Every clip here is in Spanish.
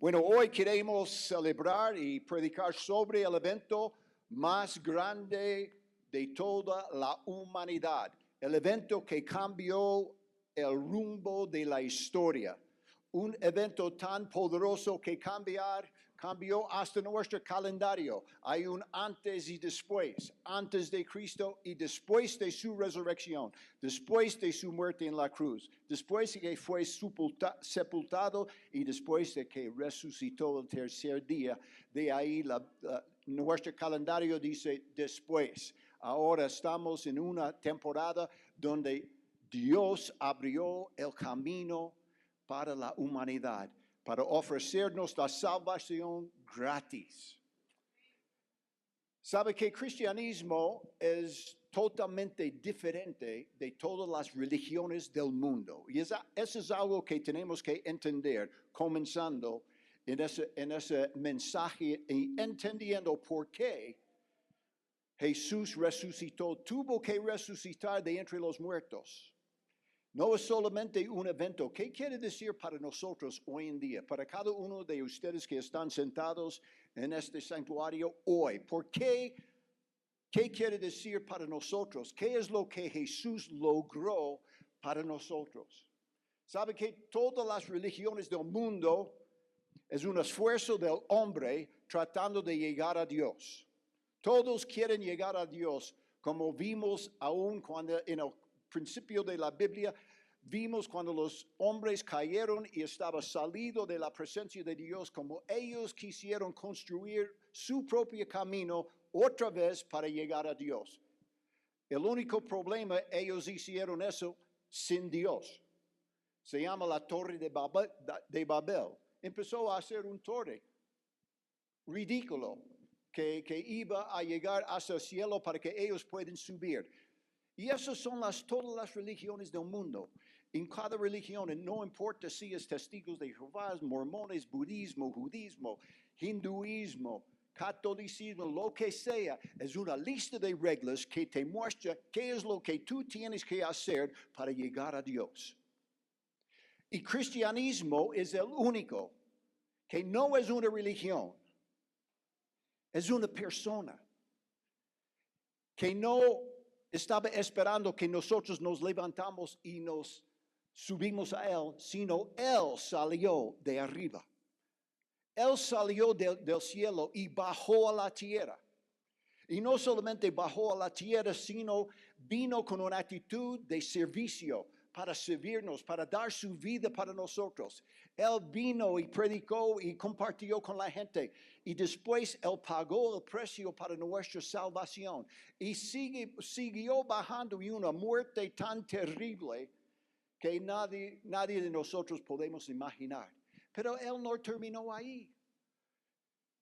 Bueno, hoy queremos celebrar y predicar sobre el evento más grande de toda la humanidad, el evento que cambió el rumbo de la historia, un evento tan poderoso que cambió hasta nuestro calendario. Hay un antes y después, antes de Cristo y después de su resurrección, después de su muerte en la cruz, después de que fue sepultado y después de que resucitó el tercer día. De ahí nuestro calendario dice después. Ahora estamos en una temporada donde Dios abrió el camino para la humanidad, para ofrecernos la salvación gratis. Sabe que el cristianismo es totalmente diferente de todas las religiones del mundo. Y eso es algo que tenemos que entender, comenzando en ese mensaje y entendiendo por qué Jesús resucitó, tuvo que resucitar de entre los muertos. No es solamente un evento. ¿Qué quiere decir para nosotros hoy en día? Para cada uno de ustedes que están sentados en este santuario hoy. ¿Por qué? ¿Qué quiere decir para nosotros? ¿Qué es lo que Jesús logró para nosotros? ¿Sabe que todas las religiones del mundo es un esfuerzo del hombre tratando de llegar a Dios? Todos quieren llegar a Dios, como vimos aún cuando en el principio de la Biblia, vimos cuando los hombres cayeron y estaba salido de la presencia de Dios, como ellos quisieron construir su propio camino otra vez para llegar a Dios. El único problema, ellos hicieron eso sin Dios. Se llama la Torre de Babel. Empezó a hacer un torre ridículo que iba a llegar hasta el cielo para que ellos puedan subir. Y esas son todas las religiones del mundo. En cada religión, no importa si es testigos de Jehová, mormones, budismo, judismo, hinduismo, catolicismo, lo que sea, es una lista de reglas que te muestra qué es lo que tú tienes que hacer para llegar a Dios. Y cristianismo es el único que no es una religión, es una persona que no estaba esperando que nosotros nos levantamos y nos subimos a Él, sino Él salió de arriba. Él salió del cielo y bajó a la tierra. Y no solamente bajó a la tierra, sino vino con una actitud de servicio para servirnos, para dar su vida para nosotros. Él vino y predicó y compartió con la gente. Y después Él pagó el precio para nuestra salvación. Y siguió bajando en una muerte tan terrible que nadie de nosotros podemos imaginar. Pero Él no terminó ahí.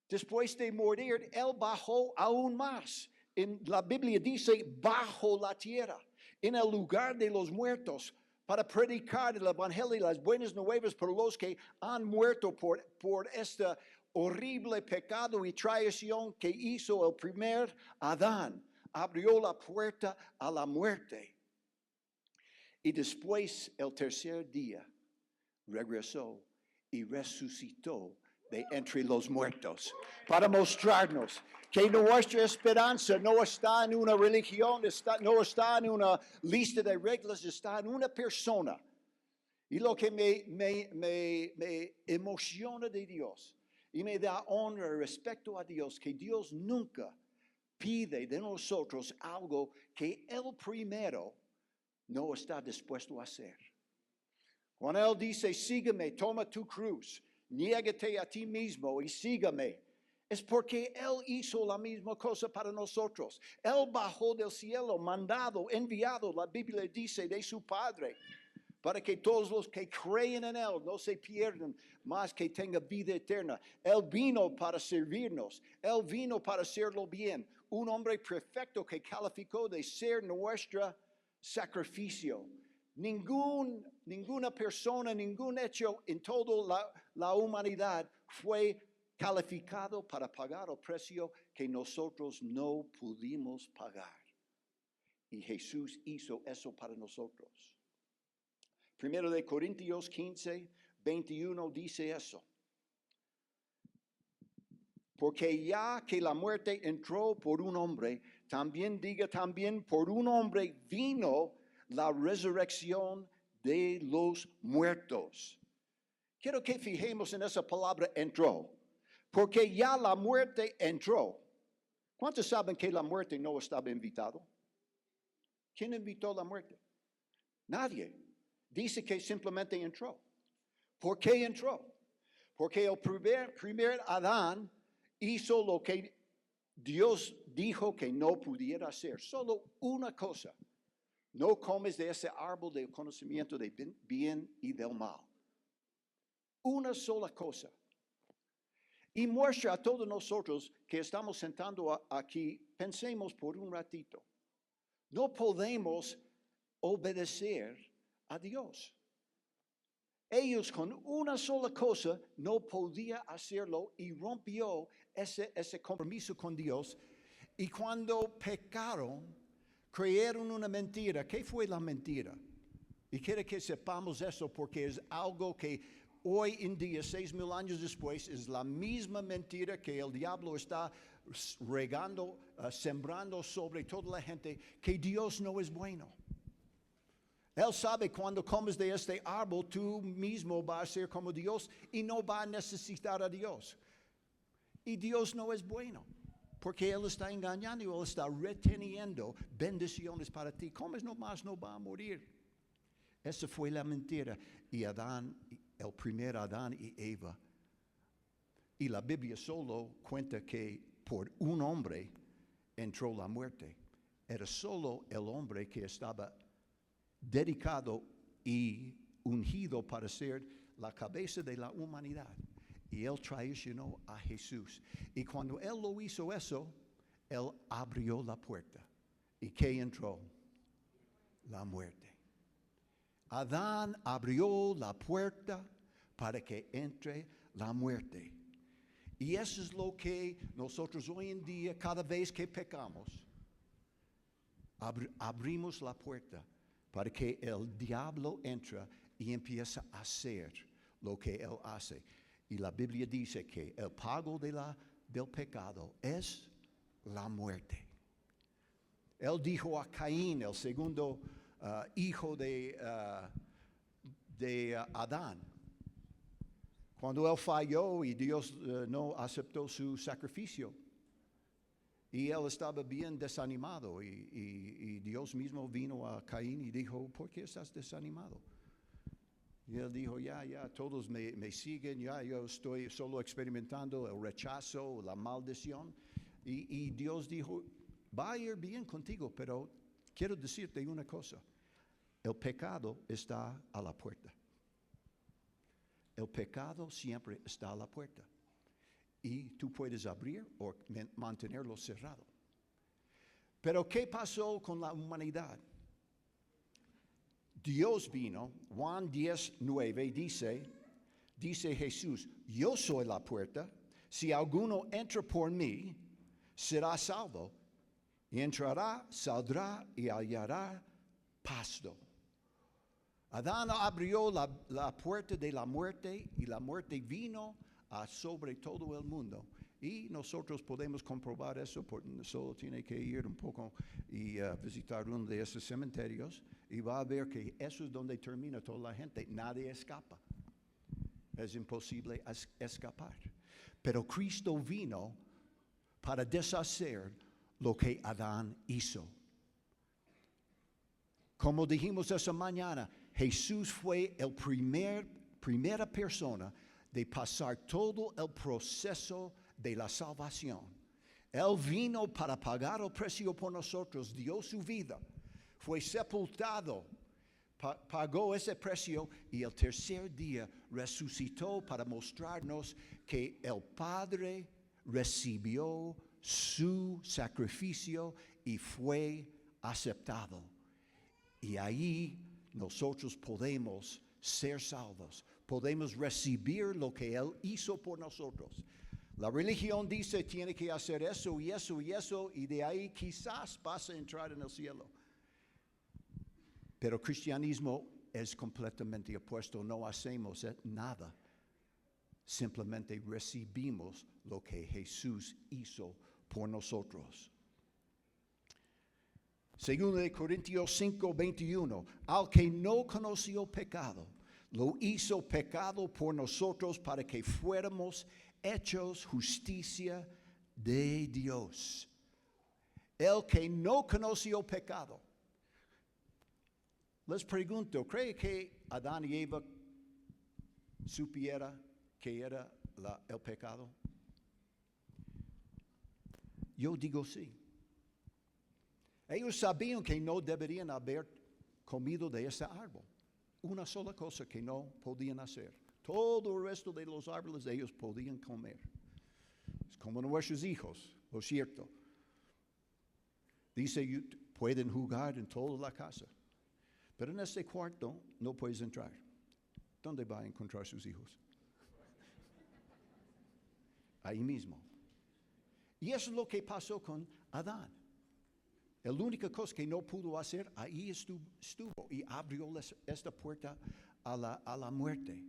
Después de morir, Él bajó aún más. En la Biblia dice, bajo la tierra, en el lugar de los muertos, para predicar el evangelio y las buenas nuevas por los que han muerto por este horrible pecado y traición que hizo el primer Adán. Abrió la puerta a la muerte. Y después, el tercer día, regresó y resucitó de entre los muertos, para mostrarnos que nuestra esperanza no está en una religión, no está en una lista de reglas, está en una persona. Y lo que me emociona de Dios y me da honra respecto a Dios, que Dios nunca pide de nosotros algo que Él primero no está dispuesto a hacer. Cuando Él dice, sígueme, toma tu cruz, niégate a ti mismo y sígame, es porque Él hizo la misma cosa para nosotros. Él bajó del cielo, mandado, enviado, la Biblia dice, de su Padre, para que todos los que creen en Él no se pierdan, más que tengan vida eterna. Él vino para servirnos, Él vino para hacerlo bien. Un hombre perfecto que calificó de ser nuestro sacrificio. Ninguna persona, ningún hecho en toda la humanidad fue calificado para pagar el precio que nosotros no pudimos pagar. Y Jesús hizo eso para nosotros. Primero de Corintios 15, 21 dice eso. porque ya que la muerte entró por un hombre, también diga también por un hombre vino la resurrección de los muertos. Quiero que fijemos en esa palabra entró, porque ya la muerte entró. ¿Cuántos saben que la muerte no estaba invitado? ¿Quién invitó la muerte? Nadie. Dice que simplemente entró. ¿Por qué entró? Porque el primer Adán hizo lo que Dios dijo que no pudiera hacer. Solo una cosa. No comes de ese árbol del conocimiento de bien y del mal. Una sola cosa. Y muestra a todos nosotros que estamos sentando aquí, pensemos por un ratito. No podemos obedecer a Dios. Ellos con una sola cosa no podían hacerlo y rompió ese compromiso con Dios. Y cuando pecaron, creyeron una mentira. ¿Qué fue la mentira? Y quiero que sepamos eso porque es algo que hoy en día, 6,000 años después, es la misma mentira que el diablo está regando, sembrando sobre toda la gente, que Dios no es bueno. Él sabe cuando comes de este árbol, tú mismo vas a ser como Dios y no vas a necesitar a Dios. Y Dios no es bueno, porque Él está engañando y Él está reteniendo bendiciones para ti. Comes nomás, no va a morir. Esa fue la mentira. Y Adán, el primer Adán y Eva. Y la Biblia solo cuenta que por un hombre entró la muerte. Era solo el hombre que estaba dedicado y ungido para ser la cabeza de la humanidad. Y Él traicionó a Jesús. Y cuando Él lo hizo eso, Él abrió la puerta. ¿Y qué entró? La muerte. Adán abrió la puerta para que entre la muerte. Y eso es lo que nosotros hoy en día, cada vez que pecamos, abrimos la puerta para que el diablo entre y empieza a hacer lo que él hace. Y la Biblia dice que el pago del pecado es la muerte. Él dijo a Caín, el segundo hijo de Adán, cuando él falló y Dios no aceptó su sacrificio, y él estaba bien desanimado, y Dios mismo vino a Caín y dijo, ¿por qué estás desanimado? Y él dijo, ya, todos me siguen, ya yo estoy solo experimentando el rechazo, la maldición. Y Dios dijo, va a ir bien contigo, pero quiero decirte una cosa. El pecado está a la puerta. El pecado siempre está a la puerta. Y tú puedes abrir o mantenerlo cerrado. Pero ¿qué pasó con la humanidad? Dios vino, Juan 10:9 dice Jesús, yo soy la puerta, si alguno entra por mí, será salvo, y entrará, saldrá y hallará pasto. Adán abrió la puerta de la muerte y la muerte vino sobre todo el mundo. Y nosotros podemos comprobar eso, solo tiene que ir un poco y visitar uno de esos cementerios y va a ver que eso es donde termina toda la gente. Nadie escapa. Es imposible escapar. Pero Cristo vino para deshacer lo que Adán hizo. Como dijimos esa mañana, Jesús fue el primera persona de pasar todo el proceso de la salvación. Él vino para pagar el precio por nosotros, dio su vida, fue sepultado, pagó ese precio y el tercer día resucitó para mostrarnos que el Padre recibió su sacrificio y fue aceptado. Y ahí nosotros podemos ser salvos, podemos recibir lo que Él hizo por nosotros. La religión dice tiene que hacer eso y eso y eso, y de ahí quizás vas a entrar en el cielo. Pero el cristianismo es completamente opuesto, no hacemos nada. simplemente recibimos lo que Jesús hizo por nosotros. Segundo de Corintios 5:21, al que no conoció pecado, lo hizo pecado por nosotros para que fuéramos hechos justicia de Dios. El que no conoció pecado. Les pregunto, ¿cree que Adán y Eva supiera que era el pecado? Yo digo sí. Ellos sabían que no deberían haber comido de ese árbol. Una sola cosa que no podían hacer. Todo el resto de los árboles ellos podían comer. Es como nuestros hijos, lo cierto. Dice, pueden jugar en toda la casa. Pero en este cuarto no puedes entrar. ¿Dónde va a encontrar sus hijos? Ahí mismo. Y eso es lo que pasó con Adán. La única cosa que no pudo hacer, ahí estuvo y abrió esta puerta a la muerte.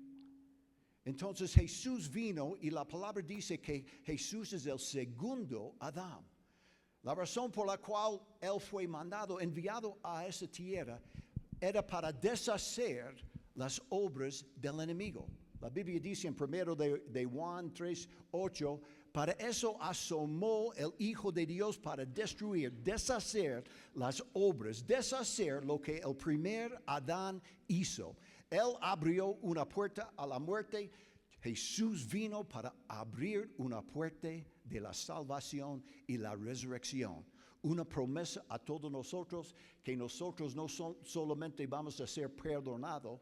Entonces Jesús vino y la palabra dice que Jesús es el segundo Adán. La razón por la cual Él fue mandado, enviado a esa tierra, era para deshacer las obras del enemigo. La Biblia dice en 1 de Juan 3:8, para eso asomó el Hijo de Dios para destruir, deshacer las obras, deshacer lo que el primer Adán hizo. Él abrió una puerta a la muerte. Jesús vino para abrir una puerta de la salvación y la resurrección. Una promesa a todos nosotros que nosotros no solamente vamos a ser perdonados.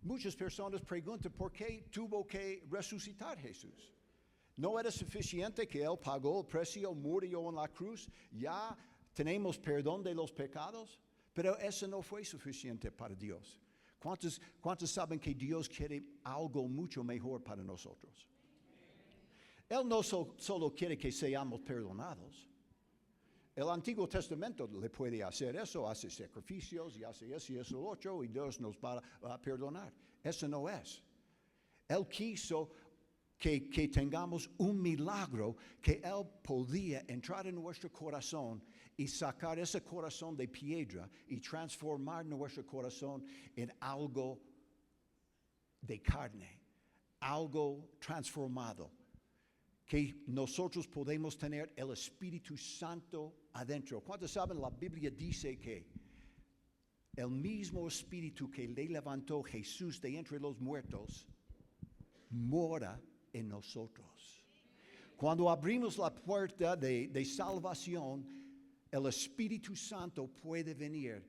Muchas personas preguntan por qué tuvo que resucitar Jesús. ¿No era suficiente que Él pagó el precio, murió en la cruz? Ya tenemos perdón de los pecados. Pero eso no fue suficiente para Dios. ¿Cuántos saben que Dios quiere algo mucho mejor para nosotros? Él no solo quiere que seamos perdonados. El Antiguo Testamento le puede hacer eso, hace sacrificios y hace eso y eso y otro, y Dios nos va a perdonar. Eso no es. Él quiso que tengamos un milagro, que Él podía entrar en nuestro corazón y sacar ese corazón de piedra y transformar nuestro corazón en algo de carne, algo transformado, que nosotros podemos tener el Espíritu Santo adentro. ¿Cuántos saben? La Biblia dice que el mismo Espíritu que le levantó Jesús de entre los muertos mora en nosotros. Cuando abrimos la puerta de salvación, el Espíritu Santo puede venir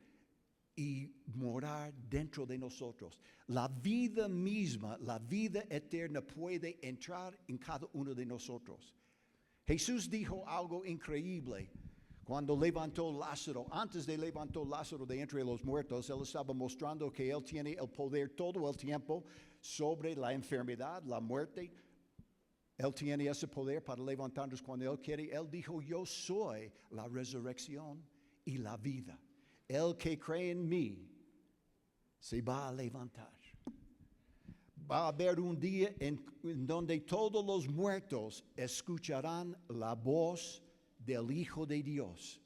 y morar dentro de nosotros. La vida misma, la vida eterna puede entrar en cada uno de nosotros. Jesús dijo algo increíble cuando levantó Lázaro. Antes de levantar Lázaro de entre los muertos, Él estaba mostrando que Él tiene el poder todo el tiempo sobre la enfermedad, la muerte. Él tiene ese poder para levantarnos cuando Él quiere. Él dijo, yo soy la resurrección y la vida. El que cree en mí se va a levantar. Va a haber un día en donde todos los muertos escucharán la voz del Hijo de Dios.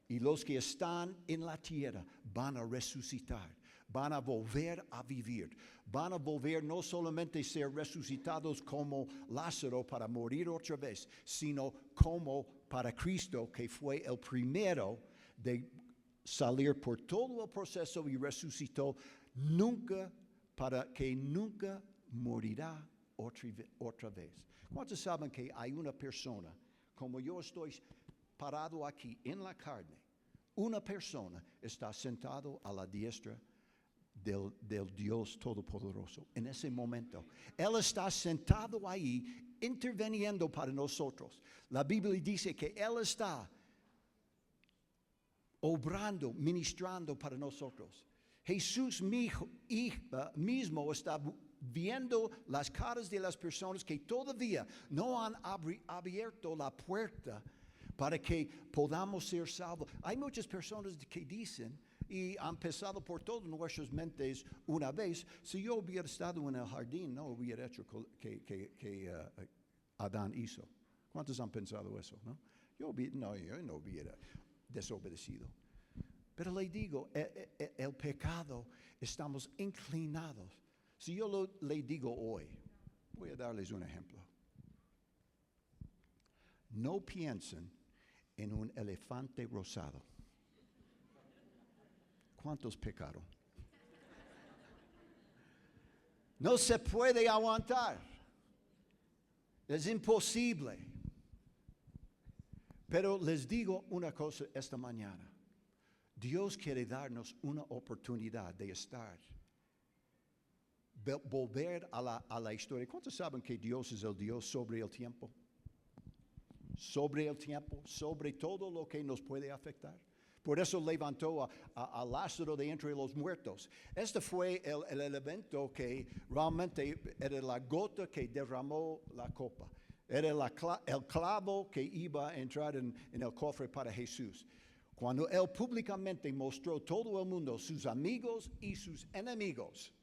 Y los que están en la tierra van a resucitar. Van a volver a vivir. Van a volver no solamente ser resucitados como Lázaro para morir otra vez, sino como para Cristo, que fue el primero de salir por todo el proceso y resucitó para que nunca morirá otra vez. ¿Cuántos saben que hay una persona, como yo estoy parado aquí en la carne, una persona está sentado a la diestra del Dios Todopoderoso en ese momento? Él está sentado ahí interviniendo para nosotros. La Biblia dice que Él está obrando, ministrando para nosotros. Jesús mismo está viendo las caras de las personas que todavía no han abierto la puerta para que podamos ser salvos. Hay muchas personas que dicen, y han pasado por todas nuestras mentes una vez. Si yo hubiera estado en el jardín, no hubiera hecho que Adán hizo. ¿Cuántos han pensado eso? ¿No? Yo no hubiera desobedecido. Pero le digo, el pecado, estamos inclinados. Si yo le digo hoy, voy a darles un ejemplo. No piensen en un elefante rosado. ¿Cuántos pecaron? No se puede aguantar. Es imposible. Pero les digo una cosa esta mañana. Dios quiere darnos una oportunidad de estar, volver a la historia. ¿Cuántos saben que Dios es el Dios sobre el tiempo? Sobre el tiempo, sobre todo lo que nos puede afectar. Por eso levantó a Lázaro de entre los muertos. Este fue el evento que realmente era la gota que derramó la copa. Era el clavo que iba a entrar en el cofre para Jesús. Cuando Él públicamente mostró a todo el mundo, sus amigos y sus enemigos,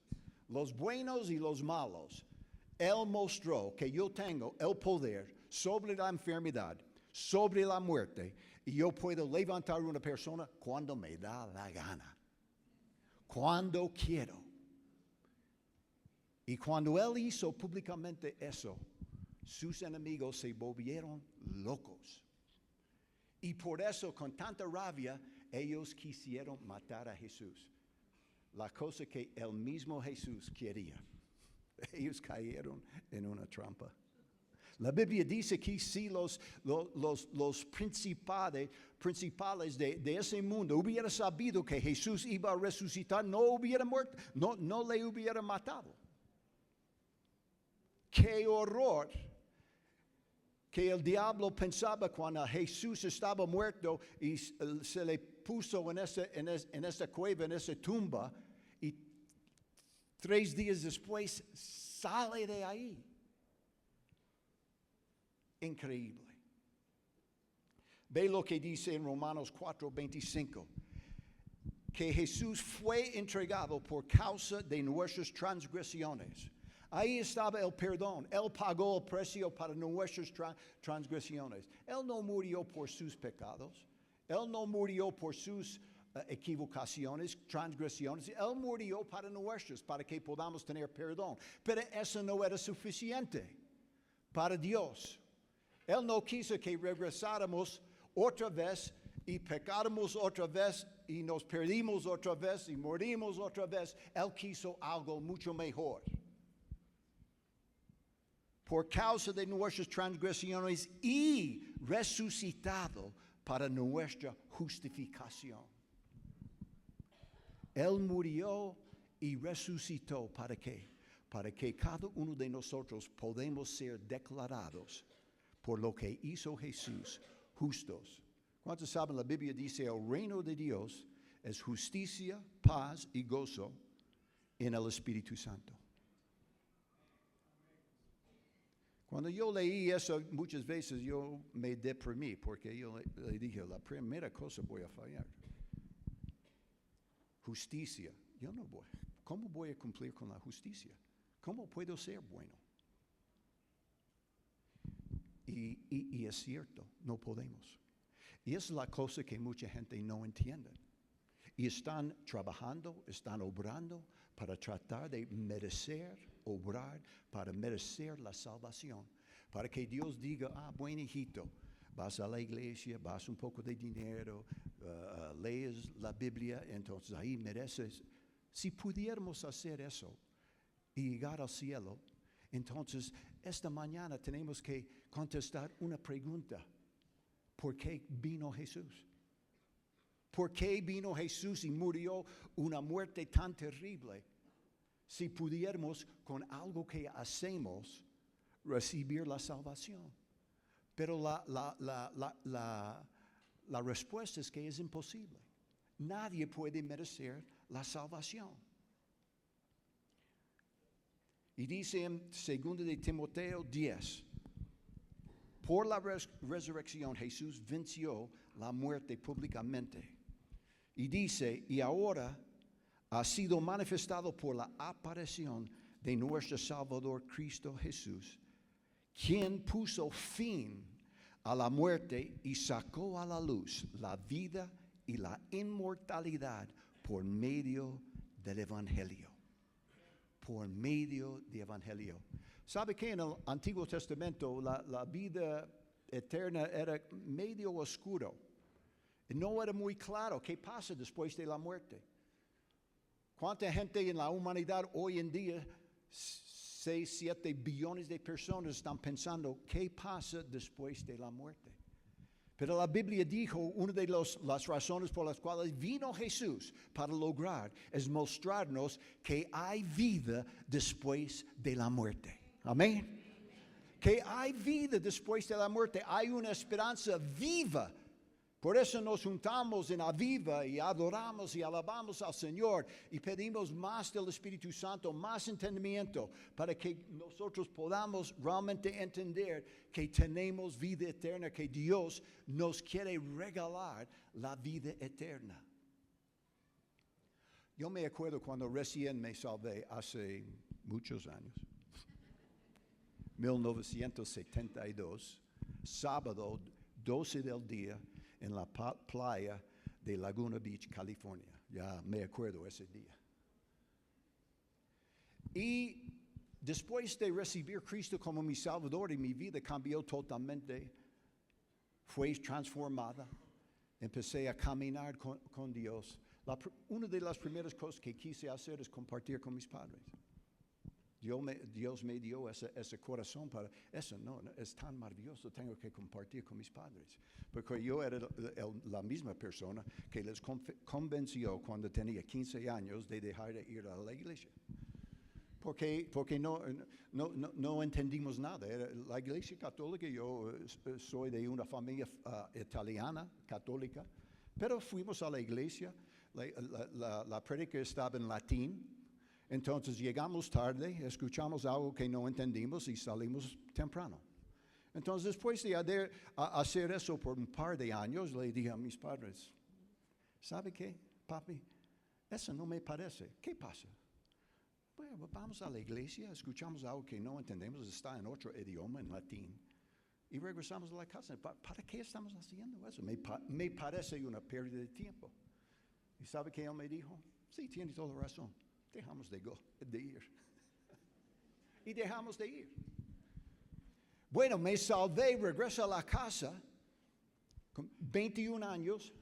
los buenos y los malos, Él mostró que yo tengo el poder sobre la enfermedad, sobre la muerte, y yo puedo levantar una persona cuando me da la gana, cuando quiero. Y cuando Él hizo públicamente eso, sus enemigos se volvieron locos. Y por eso, con tanta rabia, ellos quisieron matar a Jesús. La cosa que el mismo Jesús quería. Ellos cayeron en una trampa. La Biblia dice que si los principales de ese mundo hubieran sabido que Jesús iba a resucitar, no hubiera muerto, no le hubiera matado. ¡Qué horror! Que el diablo pensaba cuando Jesús estaba muerto y se le puso en esa cueva, en esa tumba, y 3 días después sale de ahí. Increíble. Ve lo que dice en Romanos 4:25, que Jesús fue entregado por causa de nuestras transgresiones. Ahí estaba el perdón. Él pagó el precio para nuestras transgresiones. Él no murió por sus pecados. Él no murió por sus equivocaciones, transgresiones. Él murió para nuestras, para que podamos tener perdón. Pero eso no era suficiente para Dios. Él no quiso que regresáramos otra vez y pecáramos otra vez y nos perdimos otra vez y morimos otra vez. Él quiso algo mucho mejor. Por causa de nuestras transgresiones y resucitado para nuestra justificación. Él murió y resucitó. ¿Para qué? Para que cada uno de nosotros podamos ser declarados por lo que hizo Jesús justos. ¿Cuántos saben? La Biblia dice el reino de Dios es justicia, paz y gozo en el Espíritu Santo. Cuando yo leí eso, muchas veces yo me deprimí porque yo le dije, la primera cosa voy a fallar. Justicia. Yo no voy. ¿Cómo voy a cumplir con la justicia? ¿Cómo puedo ser bueno? Y es cierto, no podemos. Y es la cosa que mucha gente no entiende. Y están trabajando, están obrando para tratar de merecer, obrar, para merecer la salvación. Para que Dios diga, buen hijito, vas a la iglesia, vas un poco de dinero, lees la Biblia, entonces ahí mereces. Si pudiéramos hacer eso y llegar al cielo, entonces esta mañana tenemos que contestar una pregunta. ¿Por qué vino Jesús? ¿Por qué vino Jesús y murió una muerte tan terrible? Si pudiéramos con algo que hacemos recibir la salvación. Pero la respuesta es que es imposible. Nadie puede merecer la salvación. Y dice en 2 de Timoteo 10, por la resurrección Jesús venció la muerte públicamente. Y dice, y ahora ha sido manifestado por la aparición de nuestro Salvador Cristo Jesús, quien puso fin a la muerte y sacó a la luz la vida y la inmortalidad por medio del Evangelio. Por medio del Evangelio. ¿Sabe que en el Antiguo Testamento la vida eterna era medio oscuro? No era muy claro qué pasa después de la muerte. ¿Cuánta gente en la humanidad hoy en día, 6, 7 billones de personas están pensando qué pasa después de la muerte? Pero la Biblia dijo, una de las razones por las cuales vino Jesús para lograr es mostrarnos que hay vida después de la muerte. Amén. Que hay vida después de la muerte. Hay una esperanza viva. Por eso nos juntamos en Aviva y adoramos y alabamos al Señor y pedimos más del Espíritu Santo, más entendimiento para que nosotros podamos realmente entender que tenemos vida eterna, que Dios nos quiere regalar la vida eterna. Yo me acuerdo cuando recién me salvé hace muchos años, 1972, sábado 12 del día, en la playa de Laguna Beach, California. Ya me acuerdo ese día. Y después de recibir a Cristo como mi Salvador y mi vida cambió totalmente, fue transformada, empecé a caminar con Dios. Una de las primeras cosas que quise hacer es compartir con mis padres. Dios me dio ese corazón para eso. No, es tan maravilloso, tengo que compartir con mis padres. Porque yo era la misma persona que les convenció cuando tenía 15 años de dejar de ir a la iglesia. Porque no entendimos nada. La iglesia católica, yo soy de una familia italiana, católica, pero fuimos a la iglesia, la prédica estaba en latín. Entonces llegamos tarde, escuchamos algo que no entendimos y salimos temprano. Entonces después de hacer eso por un par de años, le dije a mis padres, ¿sabe qué, papi? Eso no me parece. ¿Qué pasa? Bueno, vamos a la iglesia, escuchamos algo que no entendemos, está en otro idioma, en latín, y regresamos a la casa. ¿Para qué estamos haciendo eso? Me parece una pérdida de tiempo. ¿Y sabe qué él me dijo? Sí, tiene toda la razón. Dejamos de ir. Y dejamos de ir. Bueno, me salvé, regreso a la casa, con 21 años,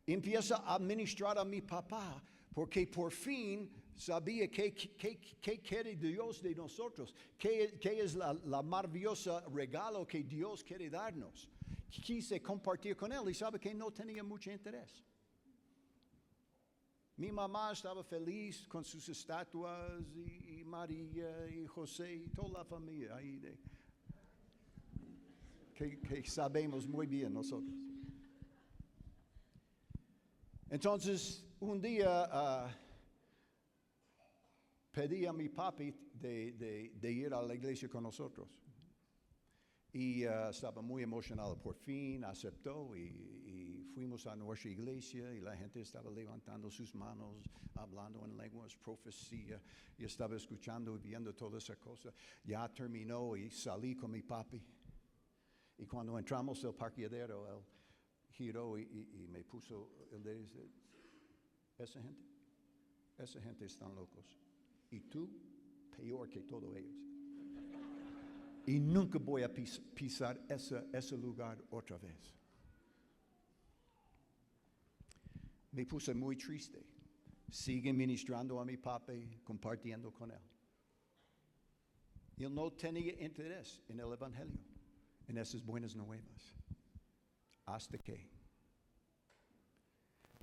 empiezo a administrar a mi papá, porque por fin sabía qué quiere Dios de nosotros, qué es la maravillosa regalo que Dios quiere darnos. Quise compartir con él y sabe que no tenía mucho interés. Mi mamá estaba feliz con sus estatuas y María y José y toda la familia ahí que sabemos muy bien nosotros. Entonces, un día pedí a mi papi de ir a la iglesia con nosotros. Y estaba muy emocionado, por fin aceptó y fuimos a nuestra iglesia y la gente estaba levantando sus manos, hablando en lenguas, profecía, y estaba escuchando y viendo toda esa cosa. Ya terminó y salí con mi papi. Y cuando entramos al parqueadero, él giró y me puso, él dice, esa gente están locos. Y tú, peor que todos ellos. Y nunca voy a pisar ese lugar otra vez. Me puse muy triste. Sigue ministrando a mi papi, compartiendo con él. Y él no tenía interés en el Evangelio, en esas buenas nuevas. Hasta que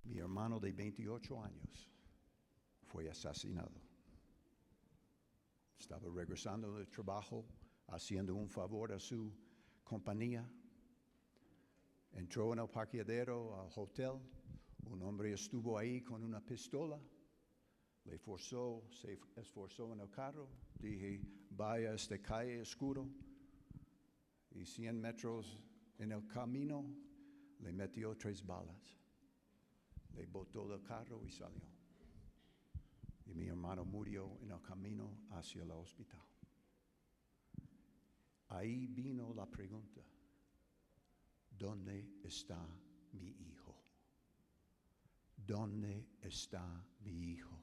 mi hermano de 28 años fue asesinado. Estaba regresando del trabajo, haciendo un favor a su compañía. Entró en el parqueadero al hotel. Un hombre estuvo ahí con una pistola. Se esforzó en el carro. Dije, vaya a esta calle oscuro. Y 100 metros en el camino le metió 3 balas. Le botó del carro y salió. Y mi hermano murió en el camino hacia el hospital. Ahí vino la pregunta, ¿dónde está mi hijo? ¿Dónde está mi hijo?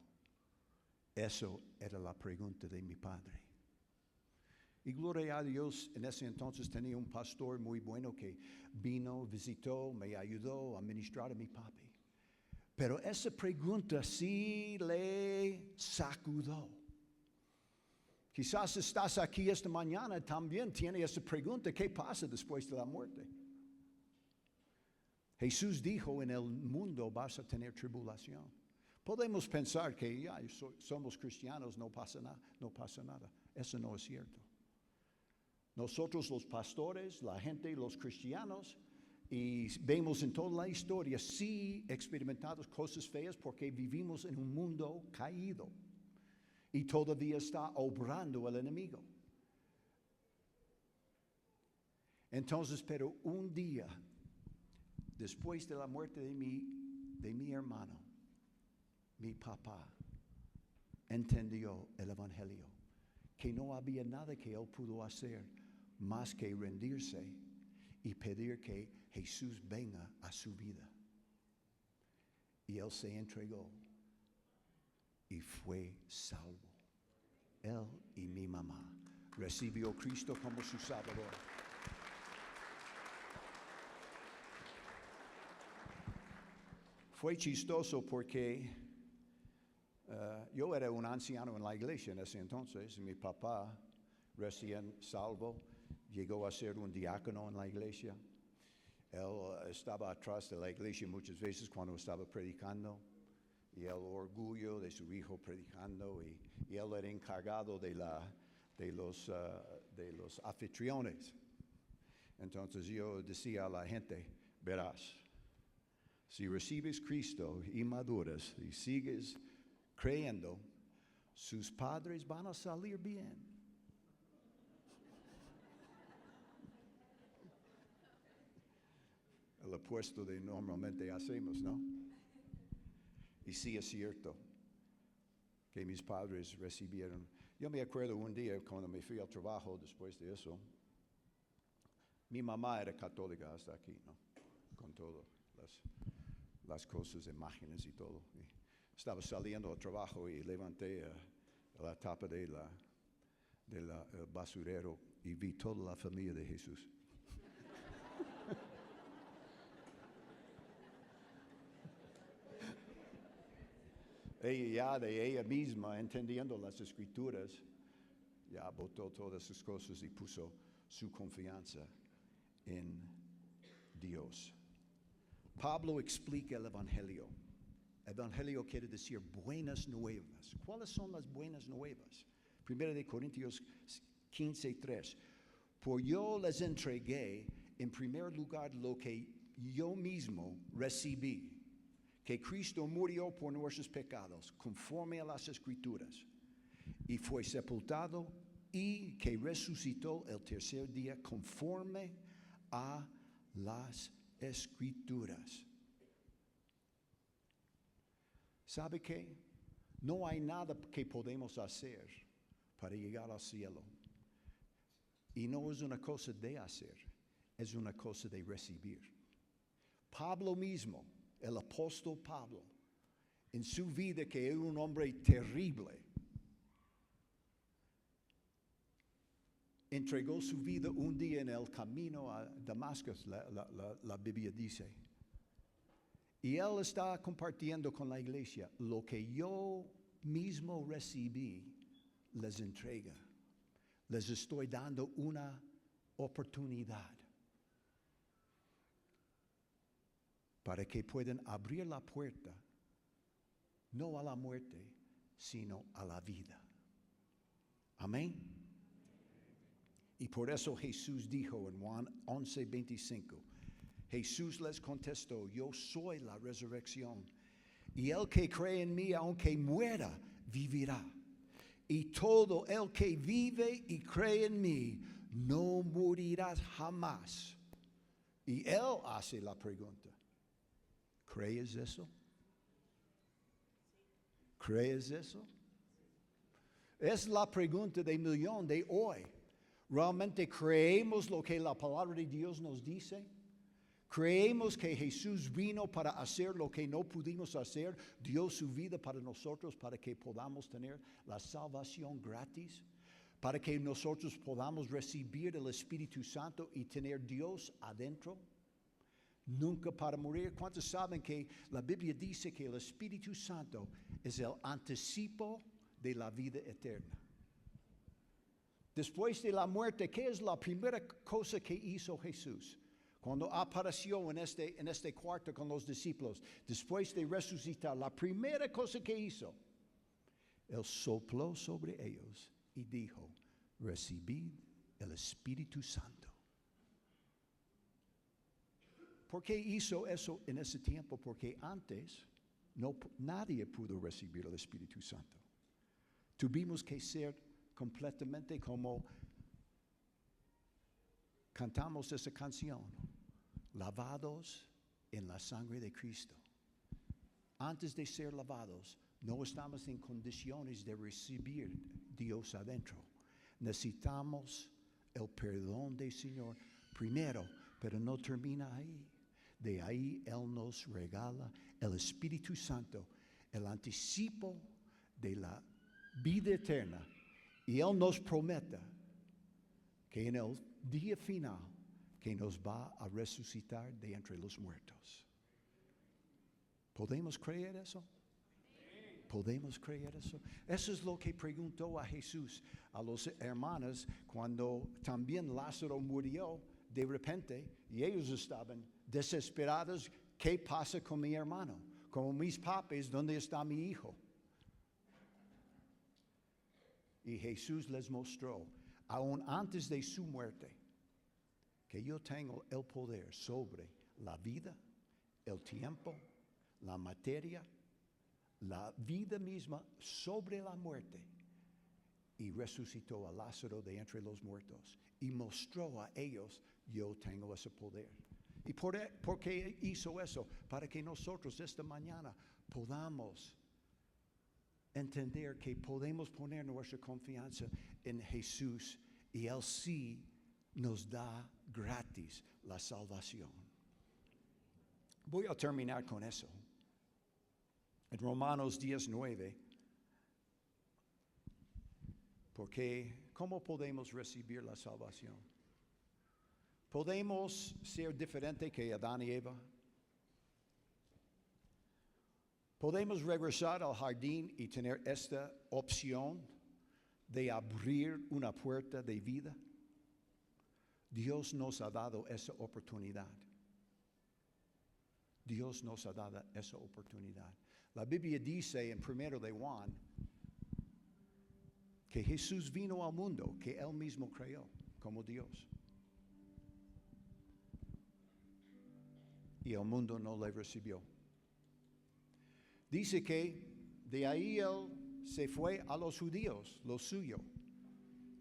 Eso era la pregunta de mi padre. Y gloria a Dios, en ese entonces tenía un pastor muy bueno que vino, visitó, me ayudó a ministrar a mi papi. Pero esa pregunta sí le sacudió. Quizás estás aquí esta mañana, también tiene esa pregunta, ¿qué pasa después de la muerte? Jesús dijo, en el mundo vas a tener tribulación. Podemos pensar que ya somos cristianos, no pasa nada. Eso no es cierto. Nosotros los pastores, la gente, los cristianos, y vemos en toda la historia, sí experimentamos cosas feas porque vivimos en un mundo caído. Y todavía está obrando el enemigo. Entonces, pero un día, después de la muerte de mi hermano, mi papá entendió el evangelio, que no había nada que él pudo hacer más que rendirse y pedir que Jesús venga a su vida. Y él se entregó y fue salvo. Él y mi mamá recibió a Cristo como su Salvador. Fue chistoso porque yo era un anciano en la iglesia en ese entonces. Mi papá, recién salvo, llegó a ser un diácono en la iglesia. Él estaba atrás de la iglesia muchas veces cuando estaba predicando. Y el orgullo de su hijo predicando, y él era encargado de los anfitriones. Entonces yo decía a la gente, verás, si recibes Cristo y maduras y sigues creyendo, sus padres van a salir bien. El opuesto de normalmente hacemos, ¿no? Y sí es cierto que mis padres recibieron. Yo me acuerdo un día cuando me fui al trabajo después de eso. Mi mamá era católica hasta aquí, ¿no? Con todas las cosas, imágenes y todo. Y estaba saliendo al trabajo y levanté la tapa del basurero y vi toda la familia de Jesús. Ella ya de ella misma, entendiendo las escrituras, ya botó todas sus cosas y puso su confianza en Dios. Pablo explica el Evangelio. Evangelio quiere decir buenas nuevas. ¿Cuáles son las buenas nuevas? 1 Corintios 15:3. Por yo les entregué en primer lugar lo que yo mismo recibí, que Cristo murió por nuestros pecados, conforme a las Escrituras, y fue sepultado, y que resucitó el tercer día, conforme a las Escrituras. ¿Sabe qué? No hay nada que podemos hacer para llegar al cielo. Y no es una cosa de hacer, es una cosa de recibir. Pablo mismo, el apóstol Pablo, en su vida, que era un hombre terrible, entregó su vida un día en el camino a Damasco, la Biblia dice. Y él está compartiendo con la iglesia, lo que yo mismo recibí, les entrega. Les estoy dando una oportunidad para que puedan abrir la puerta, no a la muerte, sino a la vida. Amén. Y por eso Jesús dijo en Juan 11:25, Jesús les contestó, yo soy la resurrección, y el que cree en mí, aunque muera, vivirá. Y todo el que vive y cree en mí, no morirá jamás. Y él hace la pregunta, ¿crees eso? ¿Crees eso? Es la pregunta de millón de hoy. ¿Realmente creemos lo que la palabra de Dios nos dice? ¿Creemos que Jesús vino para hacer lo que no pudimos hacer? Dio su vida para nosotros, para que podamos tener la salvación gratis, para que nosotros podamos recibir el Espíritu Santo y tener Dios adentro. Nunca para morir. ¿Cuántos saben que la Biblia dice que el Espíritu Santo es el anticipo de la vida eterna? Después de la muerte, ¿qué es la primera cosa que hizo Jesús? Cuando apareció en este cuarto con los discípulos, después de resucitar, la primera cosa que hizo, Él sopló sobre ellos y dijo, recibid el Espíritu Santo. ¿Por qué hizo eso en ese tiempo? Porque antes nadie pudo recibir el Espíritu Santo. Tuvimos que ser completamente como cantamos esa canción, lavados en la sangre de Cristo. Antes de ser lavados, no estamos en condiciones de recibir Dios adentro. Necesitamos el perdón del Señor primero, pero no termina ahí. De ahí Él nos regala el Espíritu Santo, el anticipo de la vida eterna. Y Él nos promete que en el día final que nos va a resucitar de entre los muertos. ¿Podemos creer eso? ¿Podemos creer eso? Eso es lo que preguntó a Jesús a los hermanos cuando también Lázaro murió de repente y ellos estaban desesperados. ¿Qué pasa con mi hermano? Como mis papás, ¿dónde está mi hijo? Y Jesús les mostró, aún antes de su muerte, que yo tengo el poder sobre la vida, el tiempo, la materia, la vida misma, sobre la muerte. Y resucitó a Lázaro de entre los muertos. Y mostró a ellos, yo tengo ese poder. ¿Y por qué hizo eso? Para que nosotros esta mañana podamos entender que podemos poner nuestra confianza en Jesús y Él sí nos da gratis la salvación. Voy a terminar con eso. En Romanos 19, porque ¿cómo podemos recibir la salvación? ¿Podemos ser diferente que Adán y Eva? ¿Podemos regresar al jardín y tener esta opción de abrir una puerta de vida? Dios nos ha dado esa oportunidad. Dios nos ha dado esa oportunidad. La Biblia dice en 1 de Juan que Jesús vino al mundo, que Él mismo creó como Dios. Y el mundo no le recibió. Dice que de ahí Él se fue a los judíos, lo suyo.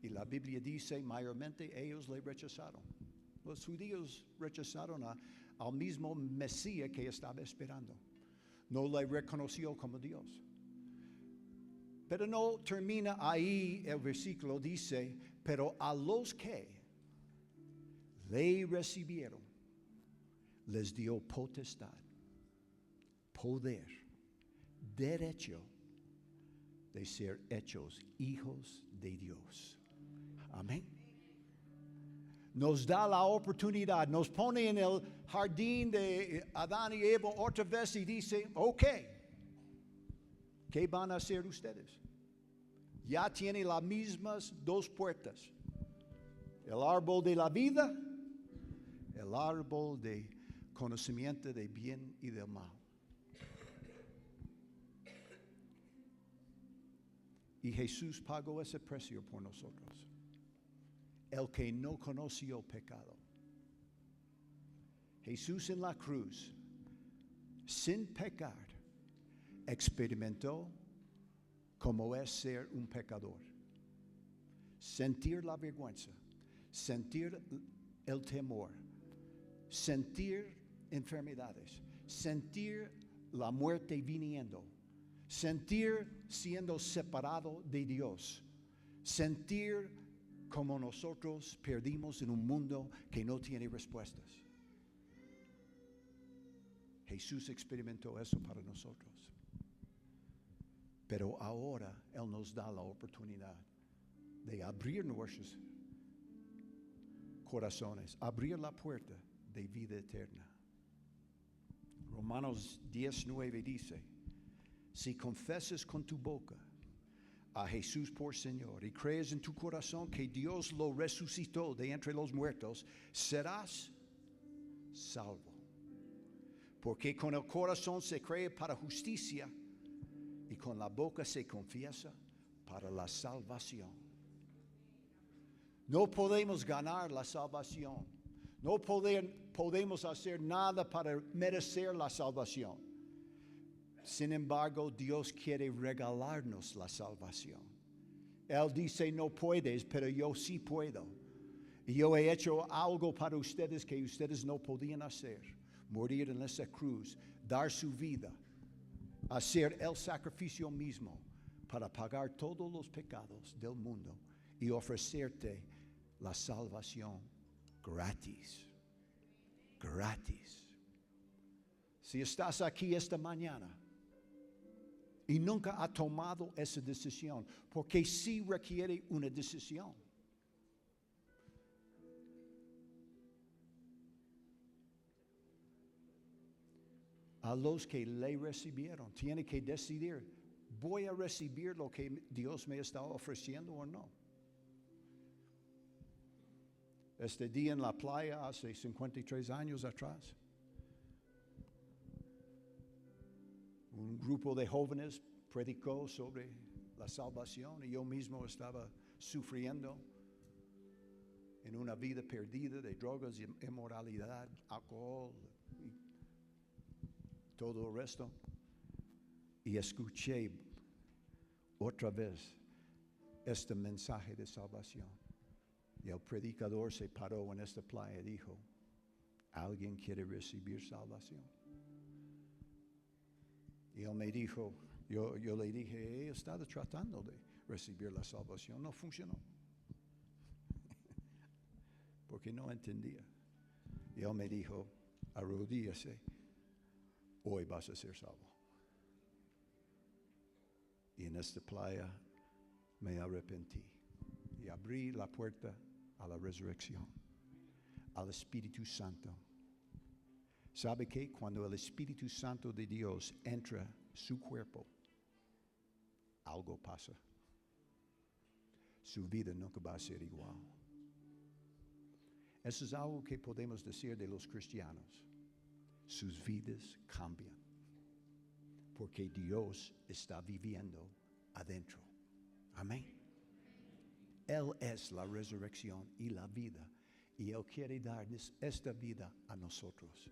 Y la Biblia dice, mayormente ellos le rechazaron. Los judíos rechazaron al mismo Mesías que estaba esperando. No le reconoció como Dios. Pero no termina ahí el versículo, dice, pero a los que le recibieron, les dio potestad, poder, derecho de ser hechos hijos de Dios. Amén. Nos da la oportunidad, nos pone en el jardín de Adán y Eva otra vez y dice, ok, ¿qué van a hacer ustedes? Ya tienen las mismas dos puertas. El árbol de la vida, el árbol de conocimiento de bien y del mal. Y Jesús pagó ese precio por nosotros. El que no conoció pecado. Jesús en la cruz, sin pecar, experimentó como es ser un pecador. Sentir la vergüenza, sentir el temor, sentir enfermedades, sentir la muerte viniendo, Sentir siendo separado de Dios. Sentir como nosotros perdimos en un mundo que no tiene respuestas. Jesús experimentó eso para nosotros. Pero ahora Él nos da la oportunidad de abrir nuestros corazones, abrir la puerta de vida eterna. Romanos 19 dice, si confesas con tu boca a Jesús por Señor y crees en tu corazón que Dios lo resucitó de entre los muertos, serás salvo. Porque con el corazón se cree para justicia y con la boca se confiesa para la salvación. No podemos ganar la salvación. No podemos hacer nada para merecer la salvación. Sin embargo, Dios quiere regalarnos la salvación. Él dice, no puedes, pero yo sí puedo. Y yo he hecho algo para ustedes que ustedes no podían hacer. Morir en esa cruz, dar su vida, hacer el sacrificio mismo para pagar todos los pecados del mundo y ofrecerte la salvación gratis. Gratis. Si estás aquí esta mañana y nunca has tomado esa decisión, porque sí requiere una decisión. A los que le recibieron, tiene que decidir, ¿voy a recibir lo que Dios me está ofreciendo o no? Este día en la playa hace 53 años atrás, un grupo de jóvenes predicó sobre la salvación y yo mismo estaba sufriendo en una vida perdida de drogas, inmoralidad, alcohol y todo el resto. Y escuché otra vez este mensaje de salvación. Y el predicador se paró en esta playa y dijo, ¿alguien quiere recibir salvación? Y él me dijo, yo le dije, he estado tratando de recibir la salvación, no funcionó. Porque no entendía. Y él me dijo, arrodíllese, hoy vas a ser salvo. Y en esta playa me arrepentí y abrí la puerta a la resurrección, al Espíritu Santo. ¿Sabe qué? Cuando el Espíritu Santo de Dios entra su cuerpo, algo pasa. Su vida nunca va a ser igual. Eso es algo que podemos decir de los cristianos. Sus vidas cambian porque Dios está viviendo adentro. Amén. Él es la resurrección y la vida y Él quiere dar esta vida a nosotros.